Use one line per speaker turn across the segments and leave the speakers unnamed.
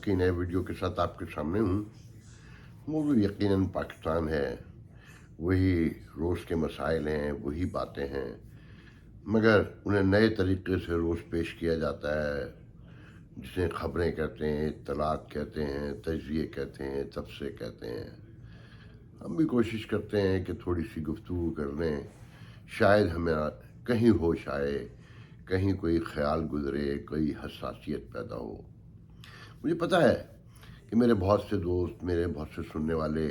की नए वीडियो के साथ आपके सामने हूँ। वो भी यकीनन पाकिस्तान है, वही रोज़ के मसाइल हैं, वही बातें हैं, मगर उन्हें नए तरीके से रोज़ पेश किया जाता है, जिसे ख़बरें कहते हैं, इत्तलात कहते हैं, तजिए कहते हैं, तबसे कहते हैं। हम भी कोशिश करते हैं कि थोड़ी सी गुफ्तगू कर लें, शायद हमें कहीं होश आए, कहीं कोई ख्याल गुज़रे, कोई हसासियत पैदा हो। मुझे पता है कि मेरे बहुत से दोस्त, मेरे बहुत से सुनने वाले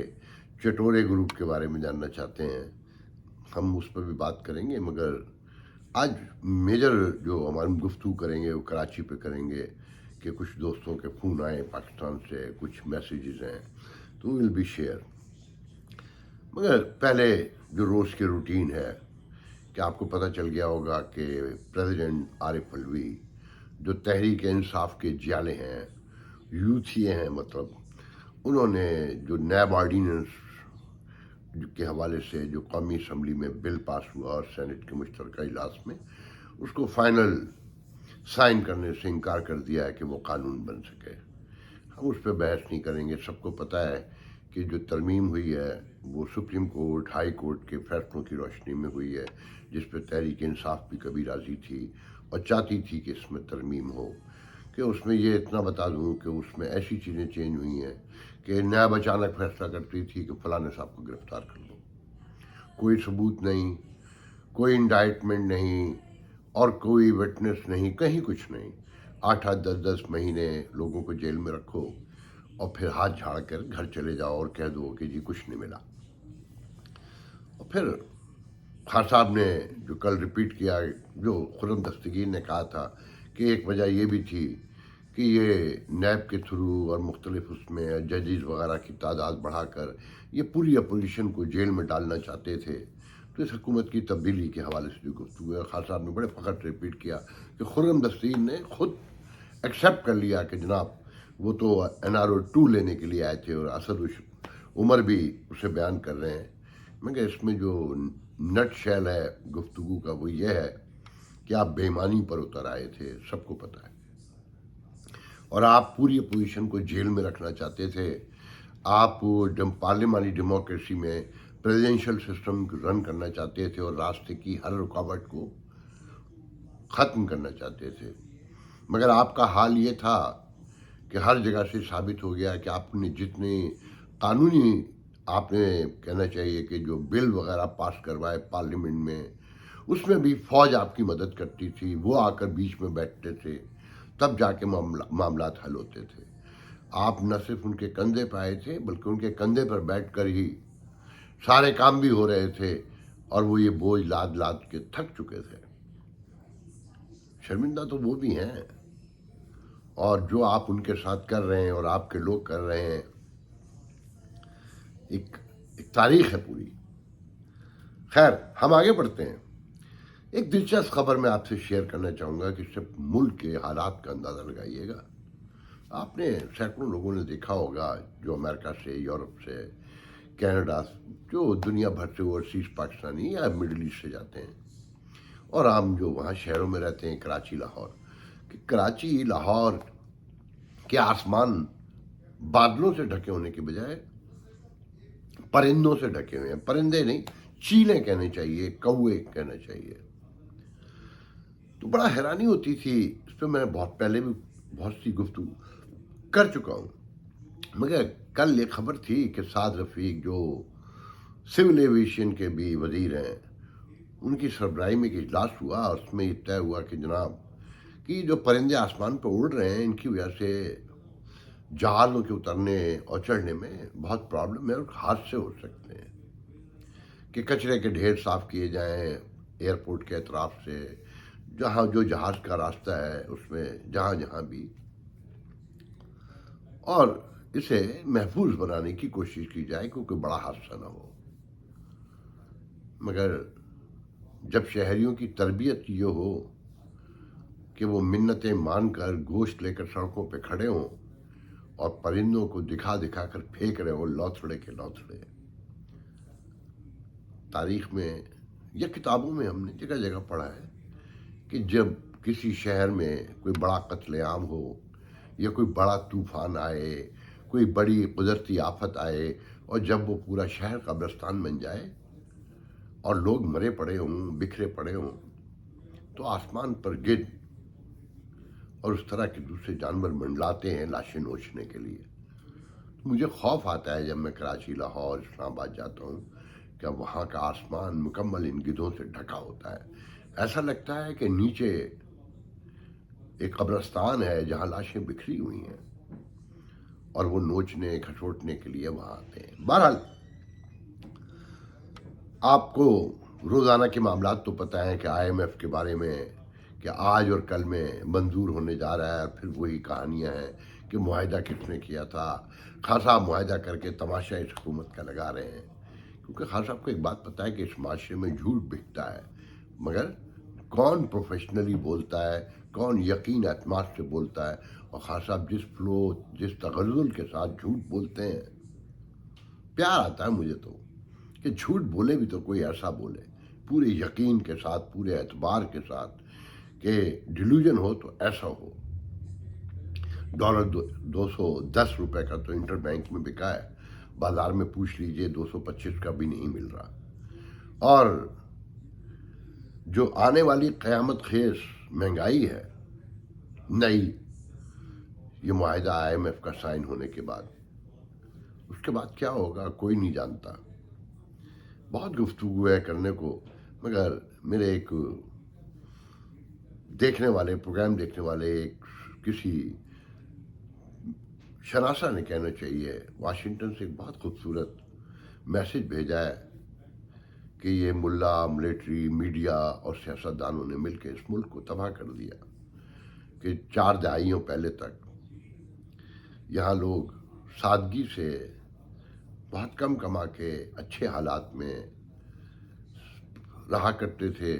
चटोरे ग्रुप के बारे में जानना चाहते हैं। हम उस पर भी बात करेंगे, मगर आज मेजर जो हमारी गुफ्तगू करेंगे वो कराची पे करेंगे कि कुछ दोस्तों के फ़ोन आए पाकिस्तान से, कुछ मैसेजेस हैं, तो विल बी शेयर। मगर पहले जो रोज़ की रूटीन है कि आपको पता चल गया होगा कि प्रेसिडेंट आरिफ अलवी जो तहरीक इंसाफ के जियाले हैं, यूथिए हैं, मतलब उन्होंने जो नैब ऑर्डिनेंस के हवाले से जो कौमी असम्बली में बिल पास हुआ और सेनेट के मुश्तरका इजलास में उसको फाइनल साइन करने से इनकार कर दिया है कि वो कानून बन सके। हम उस पर बहस नहीं करेंगे। सबको पता है कि जो तरमीम हुई है वो सुप्रीम कोर्ट, हाई कोर्ट के फैसलों की रोशनी में हुई है, जिस पर तहरीक इंसाफ भी कभी राज़ी थी और चाहती थी कि इसमें तरमीम हो। कि उसमें ये इतना बता दूं कि उसमें ऐसी चीज़ें चेंज हुई हैं कि नैब अचानक फैसला करती थी कि फलाने साहब को गिरफ्तार कर लो, कोई सबूत नहीं, कोई इंडाइटमेंट नहीं और कोई विटनेस नहीं, कहीं कुछ नहीं। 8-8, 10-10 महीने लोगों को जेल में रखो और फिर हाथ झाड़ कर घर चले जाओ और कह दो कि जी कुछ नहीं मिला। और फिर खान साहब ने जो कल रिपीट किया, जो खुर्रम दस्तगीर ने कहा था कि एक वजह ये भी थी कि ये नैब के थ्रू और मुख्तलिफ उसमें जजेस वगैरह की तादाद बढ़ाकर ये पूरी अपोजिशन को जेल में डालना चाहते थे। तो इस हुकूमत की तब्दीली के हवाले से जो गुफ्तगू है, खान साहब ने बड़े फ़ख्र से रिपीट किया कि खुर्रम दस्तगीर ने खुद एक्सेप्ट कर लिया कि जनाब वो तो NRO 2 लेने के लिए आए थे और असद उमर भी उसे बयान कर रहे हैं। मगर इसमें जो नट शैल है गुफ्तगू का वो ये है कि आप बेईमानी पर उतर आए थे, सबको पता है, और आप पूरी अपोजिशन को जेल में रखना चाहते थे। आप पार्लियामानी डेमोक्रेसी में प्रेसिडेंशियल सिस्टम रन करना चाहते थे और रास्ते की हर रुकावट को ख़त्म करना चाहते थे। मगर आपका हाल ये था कि हर जगह से साबित हो गया कि आपने जितने कानूनी, आपने कहना चाहिए कि जो बिल वगैरह पास करवाए पार्लियामेंट में, उसमें भी फ़ौज आपकी मदद करती थी, वो आकर बीच में बैठते थे, तब जाके मामलात हल होते थे। आप न सिर्फ उनके कंधे पर आए थे बल्कि उनके कंधे पर बैठकर ही सारे काम भी हो रहे थे और वो ये बोझ लाद लाद के थक चुके थे। शर्मिंदा तो वो भी हैं, और जो आप उनके साथ कर रहे हैं और आपके लोग कर रहे हैं, एक तारीख है पूरी। खैर, हम आगे बढ़ते हैं। एक दिलचस्प खबर मैं आपसे शेयर करना चाहूँगा कि इससे मुल्क के हालात का अंदाज़ा लगाइएगा। आपने सैकड़ों लोगों ने देखा होगा जो अमेरिका से, यूरोप से, कनाडा, जो दुनिया भर से ओवरसीज़ पाकिस्तानी या मिडल ईस्ट से जाते हैं, और आम जो वहाँ शहरों में रहते हैं, कराची, लाहौर, कि कराची, लाहौर के आसमान बादलों से ढके होने के बजाय परिंदों से ढके हुए हैं। परिंदे नहीं, चीलें कहने चाहिए, कौवे कहना चाहिए। तो बड़ा हैरानी होती थी। इस पर मैं बहुत पहले भी बहुत सी गुफ्तगू कर चुका हूँ, मगर कल ये खबर थी कि साद रफ़ीक जो सिविल एविएशन के भी वजीर हैं, उनकी सरबराही में एक इजलास हुआ और उसमें ये तय हुआ कि जनाब कि जो परिंदे आसमान पर उड़ रहे हैं, इनकी वजह से जहाज़ों के उतरने और चढ़ने में बहुत प्रॉब्लम है और हादसे हो सकते हैं। कि कचरे के ढेर साफ़ किए जाएं एयरपोर्ट के अतराफ से, जहाँ जो जहाज़ का रास्ता है उसमें जहाँ जहाँ भी, और इसे महफूज बनाने की कोशिश की जाए कि कोई बड़ा हादसा ना हो। मगर जब शहरियों की तरबियत ये हो कि वो मिन्नतें मानकर गोश्त लेकर सड़कों पे खड़े हों और परिंदों को दिखा दिखा कर फेंक रहे हो लौथड़े के लौथड़े। तारीख में या किताबों में हमने जगह जगह पढ़ा है कि जब किसी शहर में कोई बड़ा कत्लेआम हो या कोई बड़ा तूफान आए, कोई बड़ी कुदरती आफत आए, और जब वो पूरा शहर कब्रिस्तान बन जाए और लोग मरे पड़े हों, बिखरे पड़े हों, तो आसमान पर गिद्ध और उस तरह के दूसरे जानवर मंडलाते हैं लाशें नोचने के लिए। मुझे खौफ आता है जब मैं कराची, लाहौर, इस्लामाबाद जाता हूँ कि वहाँ का आसमान मुकम्मल इन गिद्धों से ढका होता है। ऐसा लगता है कि नीचे एक कब्रिस्तान है जहाँ लाशें बिखरी हुई हैं और वो नोचने खसोटने के लिए वहाँ आते हैं। बहरहाल, आपको रोज़ाना के मामलात तो पता है कि IMF के बारे में कि आज और कल में मंजूर होने जा रहा है, फिर वही कहानियाँ हैं कि मुआहिदा किसने किया था। खान साहब मुआहिदा करके तमाशा इस हुकूमत का लगा रहे हैं, क्योंकि खान साहब को एक बात पता है कि इस माशरे में झूठ बिकता है, मगर कौन प्रोफेशनली बोलता है, कौन यकीन एतमाद से बोलता है। और खान साहब जिस फ्लो, जिस तगज़ुल के साथ झूठ बोलते हैं, प्यार आता है मुझे तो कि झूठ बोले भी तो कोई ऐसा बोले पूरे यकीन के साथ, पूरे एतबार के साथ कि डिल्यूजन हो तो ऐसा हो। $210 का तो इंटर बैंक में बिका है, बाजार में पूछ लीजिए 225 का भी नहीं मिल रहा। और जो आने वाली क़यामत खेज महंगाई है नई, ये मुआहिदा IMF का साइन होने के बाद, उसके बाद क्या होगा कोई नहीं जानता। बहुत गुफ्तगू है करने को, मगर मेरे एक देखने वाले, प्रोग्राम देखने वाले किसी शनासा ने, कहना चाहिए, वाशिंगटन से एक बहुत खूबसूरत मैसेज भेजा है कि ये मुल्ला, मिलिट्री, मीडिया और सियासतदानों ने मिलकर इस मुल्क को तबाह कर दिया कि 4 दहाइयों पहले तक यहाँ लोग सादगी से बहुत कम कमा के अच्छे हालात में रहा करते थे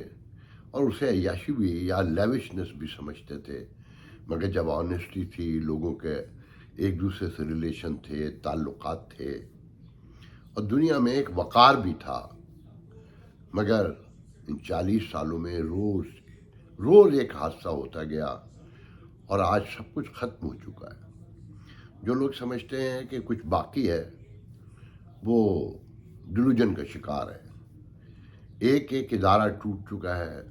और उसे अय्याशी भी या लेविशनेस भी समझते थे। मगर जब ऑनेस्टी थी, लोगों के एक दूसरे से रिलेशन थे, ताल्लुकात थे और दुनिया में एक वक़ार भी था, मगर इन 40 सालों में रोज़ एक हादसा होता गया और आज सब कुछ ख़त्म हो चुका है। जो लोग समझते हैं कि कुछ बाकी है, वो डिल्यूजन का शिकार है। एक एक इदारा टूट चुका है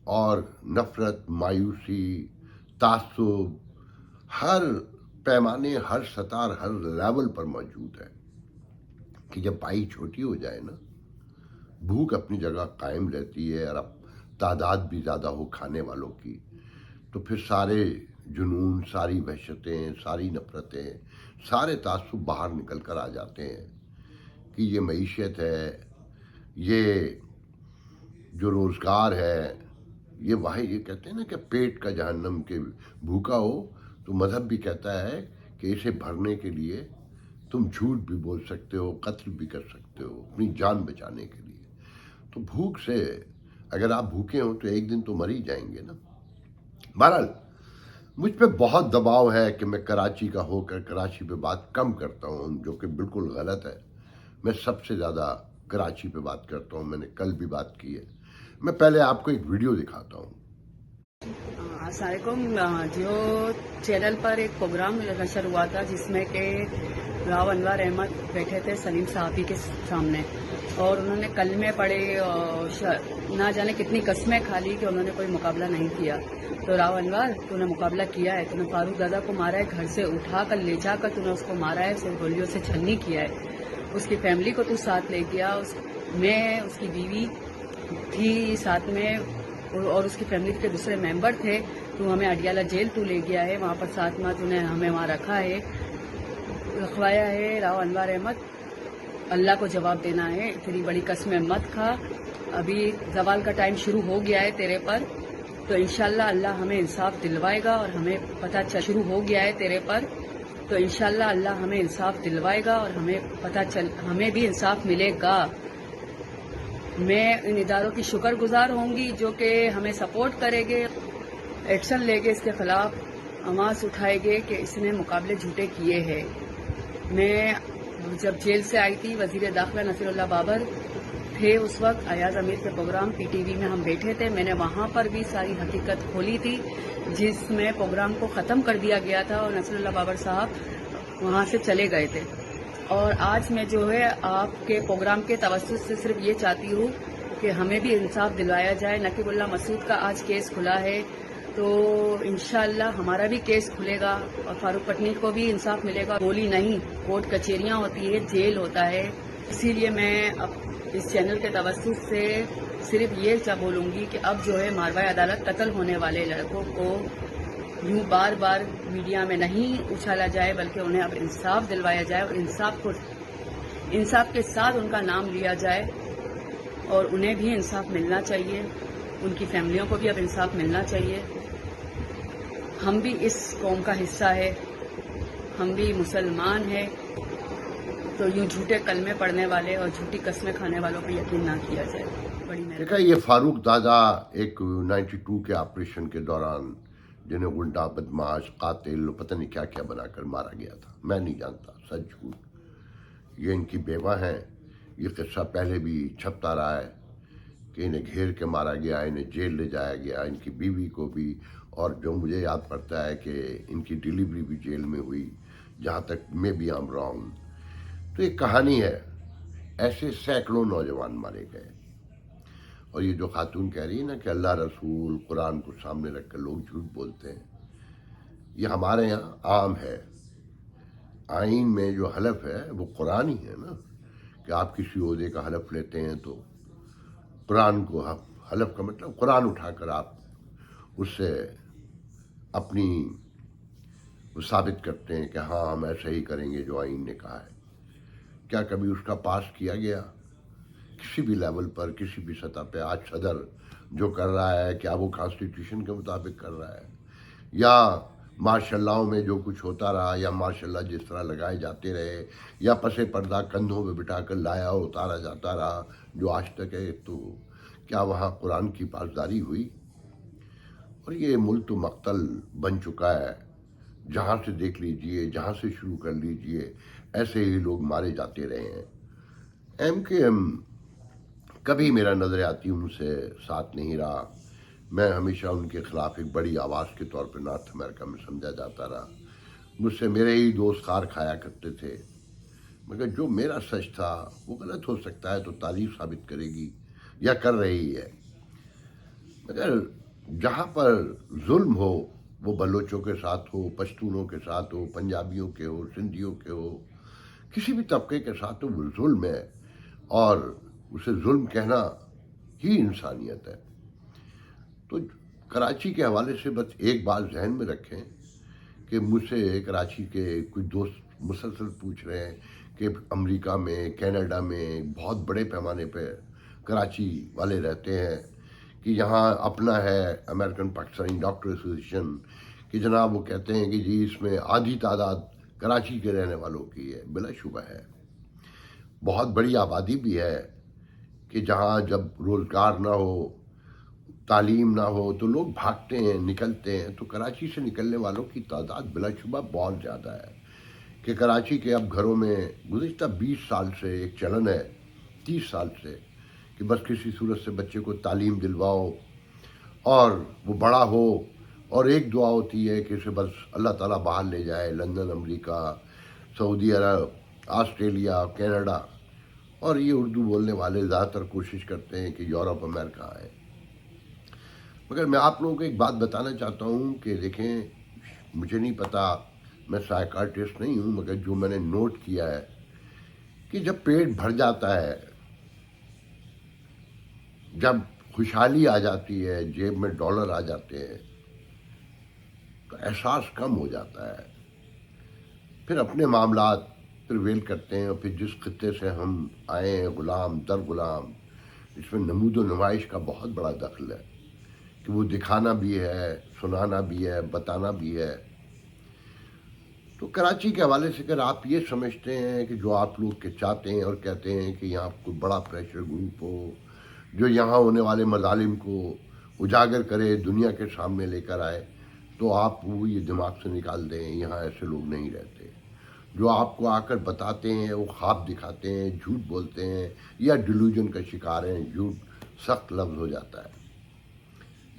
और नफ़रत, मायूसी, तासुब हर पैमाने, हर सतार, हर लेवल पर मौजूद है कि जब पाई छोटी हो जाए ना, भूख अपनी जगह कायम रहती है और अब तादाद भी ज़्यादा हो खाने वालों की, तो फिर सारे जुनून, सारी वहशतें, सारी नफ़रतें, सारे तासुब बाहर निकल कर आ जाते हैं कि ये मईशत है, ये जो रोज़गार है, ये कहते हैं ना कि पेट का जहन्नम के भूखा हो तो मज़हब भी कहता है कि इसे भरने के लिए तुम झूठ भी बोल सकते हो, कत्ल भी कर सकते हो अपनी जान बचाने के लिए। तो भूख से अगर आप भूखे हो तो एक दिन तो मर ही जाएंगे ना। बहरहाल, मुझ पे बहुत दबाव है कि मैं कराची का होकर कराची पे बात कम करता हूँ, जो कि बिल्कुल गलत है। मैं सबसे ज़्यादा कराची पे बात करता हूँ, मैंने कल भी बात की है। मैं पहले आपको एक वीडियो दिखाता हूँ।
अस्सलामुअलैकुम। जो चैनल पर एक प्रोग्राम नशर हुआ था जिसमें कि राव अनवर अहमद बैठे थे सलीम साहबी के सामने और उन्होंने कलमे पढ़े और ना जाने कितनी कस्में खा ली कि उन्होंने कोई मुकाबला नहीं किया। तो राव अनवर, तूने मुकाबला किया है, तूने फारूक दादा को मारा है, घर से उठा कर ले जाकर तूने उसको मारा है, सिर्फ गोलियों से छलनी किया है। उसकी फैमिली को तू साथ ले गया, मैं उसकी बीवी थी साथ में और उसकी फैमिली के दूसरे मेंबर थे। तू हमें अडियाला जेल तू ले गया है, वहाँ पर साथ में तूने हमें वहाँ रखवाया है। राव अनवर अहमद, अल्लाह को जवाब देना है, इतनी बड़ी कस्में मत खा। अभी जवाल का टाइम शुरू हो गया है तेरे पर, तो इंशाल्लाह अल्लाह हमें इंसाफ दिलवाएगा और हमें पता चल शुरू हो गया है तेरे पर, तो इंशाल्लाह अल्लाह हमें इंसाफ दिलवाएगा और हमें भी इंसाफ मिलेगा। मैं इन इदारों की शुक्रगुजार होंगी जो कि हमें सपोर्ट करेंगे, एक्शन लेंगे, इसके खिलाफ आवाज़ उठाएंगे कि इसने मुकाबले झूठे किए हैं। मैं जब जेल से आई थी, वजीर दाखिला नसीरुल्लाह बाबर تھے اس وقت ایاز امیر کے پروگرام PTV میں ہم بیٹھے تھے. میں نے وہاں پر بھی ساری حقیقت کھولی تھی جس میں پروگرام کو ختم کر دیا گیا تھا اور نصر اللہ بابر صاحب وہاں سے چلے گئے تھے. اور آج میں جو ہے آپ کے پروگرام کے توسط سے صرف یہ چاہتی ہوں کہ ہمیں بھی انصاف دلوایا جائے. نقیب اللہ مسعود کا آج کیس کھلا ہے تو انشاءاللہ ہمارا بھی کیس کھلے گا اور فاروق پٹنی کو بھی انصاف ملے گا. گولی نہیں، کورٹ کچہریاں ہوتی ہے، جیل ہوتا ہے. اسی لیے میں اب اس چینل کے توسط سے صرف یہ بولوں گی کہ اب جو ہے ماروائے عدالت قتل ہونے والے لڑکوں کو یوں بار بار میڈیا میں نہیں اچھالا جائے بلکہ انہیں اب انصاف دلوایا جائے اور انصاف کے ساتھ ان کا نام لیا جائے اور انہیں بھی انصاف ملنا چاہیے. ان کی فیملیوں کو بھی اب انصاف ملنا چاہیے. ہم بھی اس قوم کا حصہ ہے، ہم بھی مسلمان ہیں، تو یوں جھوٹے کلمے پڑھنے والے اور جھوٹی قسمیں کھانے والوں پہ یقین نہ کیا جائے. بڑی مہربانی.
دیکھا یہ فاروق دادا ایک 92 کے آپریشن کے دوران جنہیں غنڈہ، بدماش، قاتل، پتہ نہیں کیا کیا بنا کر مارا گیا تھا. میں نہیں جانتا سچ جھوٹ. یہ ان کی بیوہ ہیں. یہ قصہ پہلے بھی چھپتا رہا ہے کہ انہیں گھیر کے مارا گیا، انہیں جیل لے جایا گیا، ان کی بیوی کو بھی. اور جو مجھے یاد پڑتا ہے کہ ان کی ڈیلیوری بھی جیل میں ہوئی، جہاں تک میں بھی آم رہا ہوں. تو ایک کہانی ہے. ایسے سینکڑوں نوجوان مارے گئے. اور یہ جو خاتون کہہ رہی ہے نا کہ اللہ، رسول، قرآن کو سامنے رکھ کر لوگ جھوٹ بولتے ہیں، یہ ہمارے یہاں عام ہے. آئین میں جو حلف ہے وہ قرآن ہی ہے نا، کہ آپ کسی عہدے کا حلف لیتے ہیں تو قرآن کو، حلف کا مطلب قرآن اٹھا کر آپ اس سے اپنی وہ ثابت کرتے ہیں کہ ہاں ہم ایسا ہی کریں گے جو آئین نے کہا ہے. کیا کبھی اس کا پاس کیا گیا کسی بھی لیول پر، کسی بھی سطح پہ؟ آج صدر جو کر رہا ہے کیا وہ کانسٹیٹیوشن کے مطابق کر رہا ہے؟ یا ماشاء اللہ میں جو کچھ ہوتا رہا، یا ماشاء اللہ جس طرح لگائے جاتے رہے، یا پس پردہ کندھوں پہ بٹھا کر لایا اتارا جاتا رہا جو آج تک ہے، تو کیا وہاں قرآن کی پاسداری ہوئی؟ اور یہ ملک تو مقتل بن چکا ہے. جہاں سے دیکھ لیجئے، جہاں سے شروع کر لیجئے، ایسے ہی لوگ مارے جاتے رہے ہیں. MKM کبھی میرا نظریاتی ان سے ساتھ نہیں رہا. میں ہمیشہ ان کے خلاف ایک بڑی آواز کے طور پہ نارتھ امریکہ میں سمجھا جاتا رہا. مجھ سے میرے ہی دوست خار کھایا کرتے تھے. مگر جو میرا سچ تھا وہ غلط ہو سکتا ہے تو تاریخ ثابت کرے گی، یا کر رہی ہے. مگر جہاں پر ظلم ہو، وہ بلوچوں کے ساتھ ہو، پشتونوں کے ساتھ ہو، پنجابیوں کے ہو، سندھیوں کے ہو، کسی بھی طبقے کے ساتھ ہو، وہ ظلم ہے. اور اسے ظلم کہنا ہی انسانیت ہے. تو کراچی کے حوالے سے بس ایک بات ذہن میں رکھیں کہ مجھ سے کراچی کے کچھ دوست مسلسل پوچھ رہے ہیں کہ امریکہ میں، کینیڈا میں بہت بڑے پیمانے پہ کراچی والے رہتے ہیں کہ یہاں اپنا ہے امریکن پاکستانی ڈاکٹر ایسوسیشن، کہ جناب وہ کہتے ہیں کہ جی اس میں آدھی تعداد کراچی کے رہنے والوں کی ہے. بلا شبہ ہے، بہت بڑی آبادی بھی ہے کہ جہاں جب روزگار نہ ہو، تعلیم نہ ہو تو لوگ بھاگتے ہیں، نکلتے ہیں. تو کراچی سے نکلنے والوں کی تعداد بلا شبہ بہت زیادہ ہے. کہ کراچی کے اب گھروں میں گزشتہ 20 سال سے ایک چلن ہے، 30 سال سے، کہ بس کسی صورت سے بچے کو تعلیم دلواؤ اور وہ بڑا ہو، اور ایک دعا ہوتی ہے کہ اسے بس اللہ تعالیٰ باہر لے جائے، لندن، امریکہ، سعودی عرب، آسٹریلیا، کینیڈا. اور یہ اردو بولنے والے زیادہ تر کوشش کرتے ہیں کہ یورپ، امریکہ آئے. مگر میں آپ لوگوں کو ایک بات بتانا چاہتا ہوں کہ دیکھیں، مجھے نہیں پتا، میں سائیکارٹسٹ نہیں ہوں، مگر جو میں نے نوٹ کیا ہے کہ جب پیٹ بھر جاتا ہے، جب خوشحالی آ جاتی ہے، جیب میں ڈالر آ جاتے ہیں، تو احساس کم ہو جاتا ہے. پھر اپنے معاملات پرویل کرتے ہیں. اور پھر جس خطے سے ہم آئے ہیں، غلام در غلام، اس میں نمود و نمائش کا بہت بڑا دخل ہے کہ وہ دکھانا بھی ہے، سنانا بھی ہے، بتانا بھی ہے. تو کراچی کے حوالے سے اگر آپ یہ سمجھتے ہیں کہ جو آپ لوگ کے چاہتے ہیں اور کہتے ہیں کہ یہاں کوئی بڑا پریشر گروپ ہو جو یہاں ہونے والے مظالم کو اجاگر کرے، دنیا کے سامنے لے کر آئے، تو آپ وہ یہ دماغ سے نکال دیں. یہاں ایسے لوگ نہیں رہتے. जो आपको आकर बताते हैं, वो ख्वाब दिखाते हैं, झूठ बोलते हैं या डिल्यूजन का शिकार हैं। झूठ सख्त लफ्ज़ हो जाता है।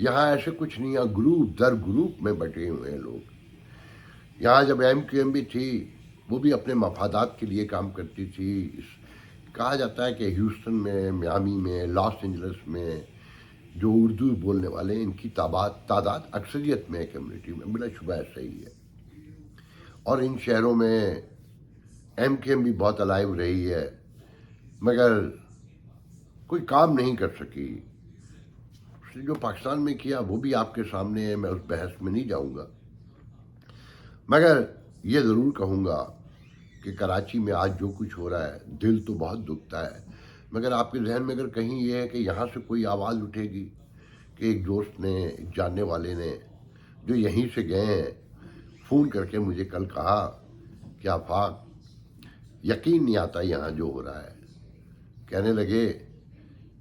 यहाँ ऐसे कुछ नहीं है, ग्रुप दर ग्रुप में बटे हुए हैं लोग। यहाँ जब MQM भी थी, वो भी अपने मफादात के लिए काम करती थी। कहा जाता है कि ह्यूस्टन में, मियामी में, लॉस एंजल्स में जो उर्दू बोलने वाले हैं, इनकी तादाद अक्सरियत में है कम्युनिटी में, बिला शुबह ऐसा ही है। और इन शहरों में MQM भी बहुत अलाइव रही है, मगर कोई काम नहीं कर सकी। उसने जो पाकिस्तान में किया वो भी आपके सामने है, मैं उस बहस में नहीं जाऊंगा। मगर ये ज़रूर कहूँगा कि कराची में आज जो कुछ हो रहा है, दिल तो बहुत दुखता है। मगर आपके जहन में अगर कहीं ये है कि यहाँ से कोई आवाज़ उठेगी कि एक दोस्त ने, एक जानने वाले ने जो यहीं से गए हैं, फ़ोन करके मुझे कल कहा कि आफाक यकीन नहीं आता यहाँ जो हो रहा है। कहने लगे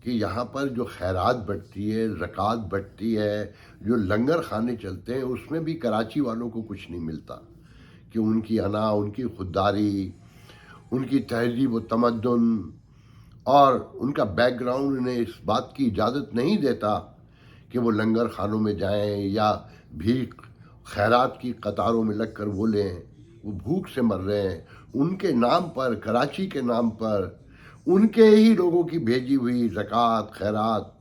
कि यहाँ पर जो खैरात बटती है, ज़कात बटती है, जो लंगर खाने चलते हैं, उसमें भी कराची वालों को कुछ नहीं मिलता। कि उनकी अना, उनकी खुददारी, उनकी तहजीब व तमद्दुन और उनका बैकग्राउंड उन्हें इस बात की इजाज़त नहीं देता कि वो लंगर खानों में जाएं या भीख खैरात की कतारों में लग कर वो लें। वो भूख से मर रहे हैं। उनके नाम पर, कराची के नाम पर, उनके ही लोगों की भेजी हुई ज़कात, खैरात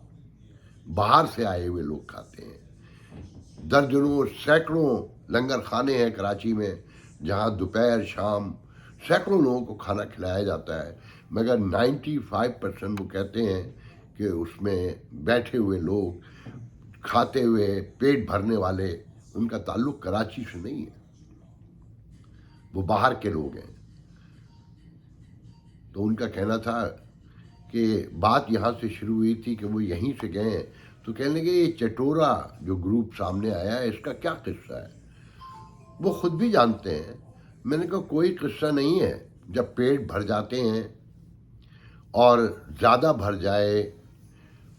बाहर से आए हुए लोग खाते हैं। दर्जनों, सैकड़ों लंगर खाने हैं कराची में, जहाँ दोपहर शाम सैकड़ों लोगों को खाना खिलाया जाता है। मगर 95% वो कहते हैं कि उसमें बैठे हुए लोग, खाते हुए पेट भरने वाले, उनका ताल्लुक़ कराची से नहीं है, वो बाहर के लोग हैं। तो उनका कहना था कि बात यहाँ से शुरू हुई थी कि वो यहीं से गए, तो कहने लगे ये चटोरा जो ग्रुप सामने आया है, इसका क्या किस्सा है। वो खुद भी जानते हैं। मैंने कहा कोई किस्सा नहीं है। जब पेट भर जाते हैं और ज़्यादा भर जाए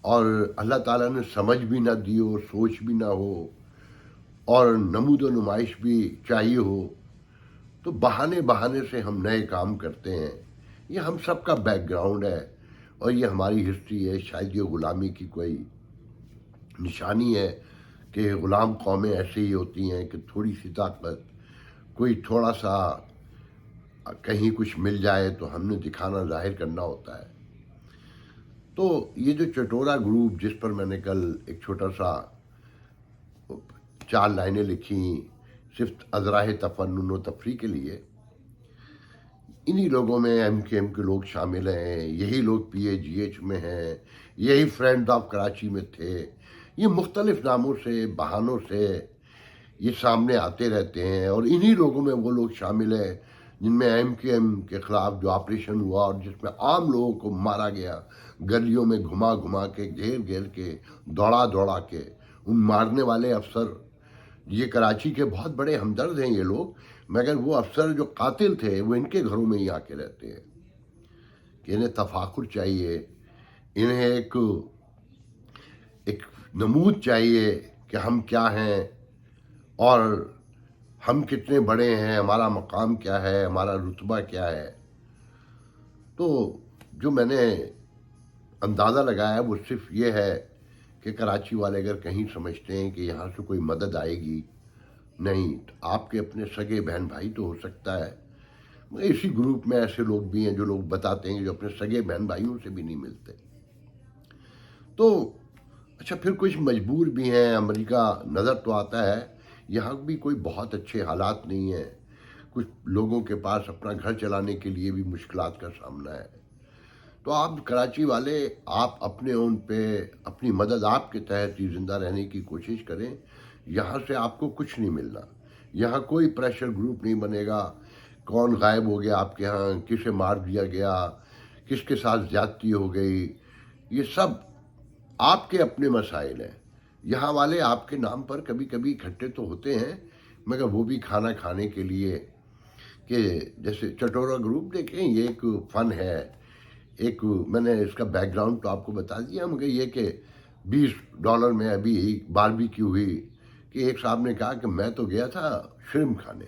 और अल्लाह ताला ने समझ भी ना दी हो, सोच भी ना हो और नमूद व नुमाइश भी चाहिए हो, तो बहाने बहाने से हम नए काम करते हैं। ये हम सब का बैकग्राउंड है और ये हमारी हिस्ट्री है। शायद ये ग़ुलामी की कोई निशानी है कि ग़ुलाम कौमें ऐसे ही होती हैं कि थोड़ी सी ताकत, कोई थोड़ा सा कहीं कुछ मिल जाए तो हमने दिखाना, जाहिर करना होता है। तो ये जो चटोरा ग्रुप, जिस पर मैंने कल एक छोटा सा 4 लाइनें लिखी सिर्फ अज़राह तफन्नुन व तफरी के लिए, इन्हीं लोगों में MQM के लोग शामिल हैं। यही लोग PAGH में हैं, यही फ्रेंड्स ऑफ कराची में थे। ये मुख्तलिफ नामों से, बहानों से ये सामने आते रहते हैं और इन्हीं लोगों में वो लोग शामिल हैं जिनमें MQM के ख़िलाफ़ जो ऑपरेशन हुआ और जिसमें आम लोगों को मारा गया, गलियों में घुमा घुमा के, घेर घेर के, दौड़ा दौड़ा के। उन मारने वाले अफसर, ये कराची के बहुत बड़े हमदर्द हैं ये लोग, मगर वो अफसर जो कातिल थे वो इनके घरों में ही आके रहते हैं। कि इन्हें तफाकुर चाहिए, इन्हें एक नमूद चाहिए कि हम क्या हैं और हम कितने बड़े हैं, हमारा मकाम क्या है, हमारा रुतबा क्या है। तो जो मैंने अंदाज़ा लगाया वो सिर्फ ये है कि कराची वाले अगर कहीं समझते हैं कि यहाँ से कोई मदद आएगी, नहीं, तो आपके अपने सगे बहन भाई तो हो सकता है, मगर इसी ग्रुप में ऐसे लोग भी हैं जो लोग बताते हैं जो अपने सगे बहन भाइयों से भी नहीं मिलते। तो अच्छा, फिर कुछ मजबूर भी हैं। अमेरिका नज़र तो आता है, यहाँ भी कोई बहुत अच्छे हालात नहीं है। कुछ लोगों के पास अपना घर चलाने के लिए भी मुश्किलात का सामना है। तो आप कराची वाले, आप अपने उन पे अपनी मदद आपके तहत ही ज़िंदा रहने की कोशिश करें। यहाँ से आपको कुछ नहीं मिलना। यहाँ कोई प्रेशर ग्रुप नहीं बनेगा। कौन गायब हो गया आपके यहाँ, किसे मार दिया गया, किसके साथ ज़्यादती हो गई, ये सब आपके अपने मसाइल हैं। यहाँ वाले आपके नाम पर कभी कभी इकट्ठे तो होते हैं, मगर वो भी खाना खाने के लिए। कि जैसे चटोरा ग्रुप देखें, ये एक फ़न है। एक मैंने इसका बैकग्राउंड तो आपको बता दिया, मगर ये कि $20 में अभी बारबेक्यू हुई कि एक साहब ने कहा कि मैं तो गया था श्रिम्प खाने,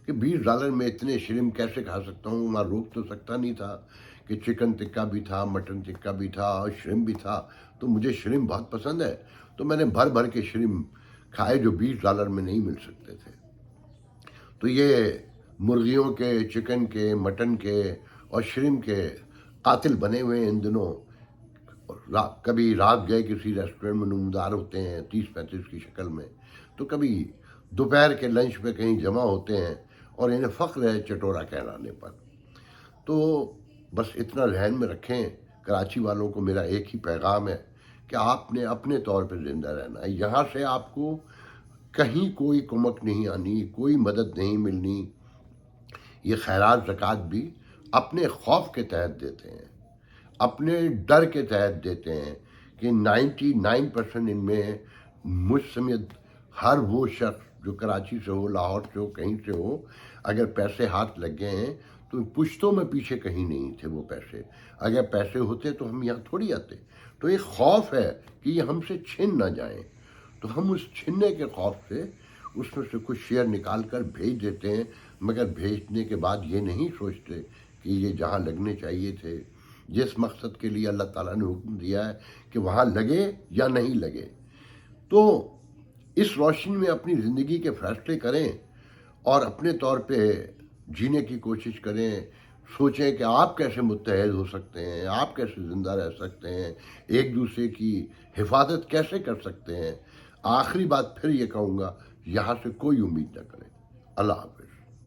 کہ $20 میں اتنے شرم کیسے کھا سکتا ہوں. وہاں روک تو سکتا نہیں تھا کہ چکن ٹکا بھی تھا، مٹن ٹکا بھی تھا اور شرم بھی تھا. تو مجھے شرم بہت پسند ہے، تو میں نے بھر بھر کے شرم کھائے جو $20 میں نہیں مل سکتے تھے. تو یہ مرغیوں کے، چکن کے، مٹن کے اور شرم کے قاتل بنے ہوئے ہیں ان دنوں. کبھی رات گئے کسی ریسٹورینٹ میں نمودار ہوتے ہیں 30-35 کی شکل میں، تو کبھی دوپہر کے لنچ پہ کہیں جمع ہوتے ہیں اور انہیں فخر ہے چٹورا کہلانے پر. تو بس اتنا ذہن میں رکھیں. کراچی والوں کو میرا ایک ہی پیغام ہے کہ آپ نے اپنے طور پہ زندہ رہنا ہے. یہاں سے آپ کو کہیں کوئی کمک نہیں آنی، کوئی مدد نہیں ملنی. یہ خیرات زکوٰۃ بھی اپنے خوف کے تحت دیتے ہیں، اپنے ڈر کے تحت دیتے ہیں کہ 99% ان میں مجھ سمیت ہر وہ شخص جو کراچی سے ہو، لاہور سے ہو، کہیں سے ہو، اگر پیسے ہاتھ لگ گئے ہیں تو پشتوں میں پیچھے کہیں نہیں تھے وہ پیسے. اگر پیسے ہوتے تو ہم یہاں تھوڑی آتے. تو ایک خوف ہے کہ یہ ہم سے چھن نہ جائیں، تو ہم اس چھننے کے خوف سے اس میں سے کچھ شیئر نکال کر بھیج دیتے ہیں. مگر بھیجنے کے بعد یہ نہیں سوچتے کہ یہ جہاں لگنے چاہیے تھے، جس مقصد کے لیے اللہ تعالیٰ نے حکم دیا ہے کہ وہاں لگے یا نہیں لگے. تو اس روشنی میں اپنی زندگی کے فیصلے کریں اور اپنے طور پہ جینے کی کوشش کریں. سوچیں کہ آپ کیسے متحد ہو سکتے ہیں، آپ کیسے زندہ رہ سکتے ہیں، ایک دوسرے کی حفاظت کیسے کر سکتے ہیں. آخری بات پھر یہ کہوں گا، یہاں سے کوئی امید نہ کریں. اللہ حافظ.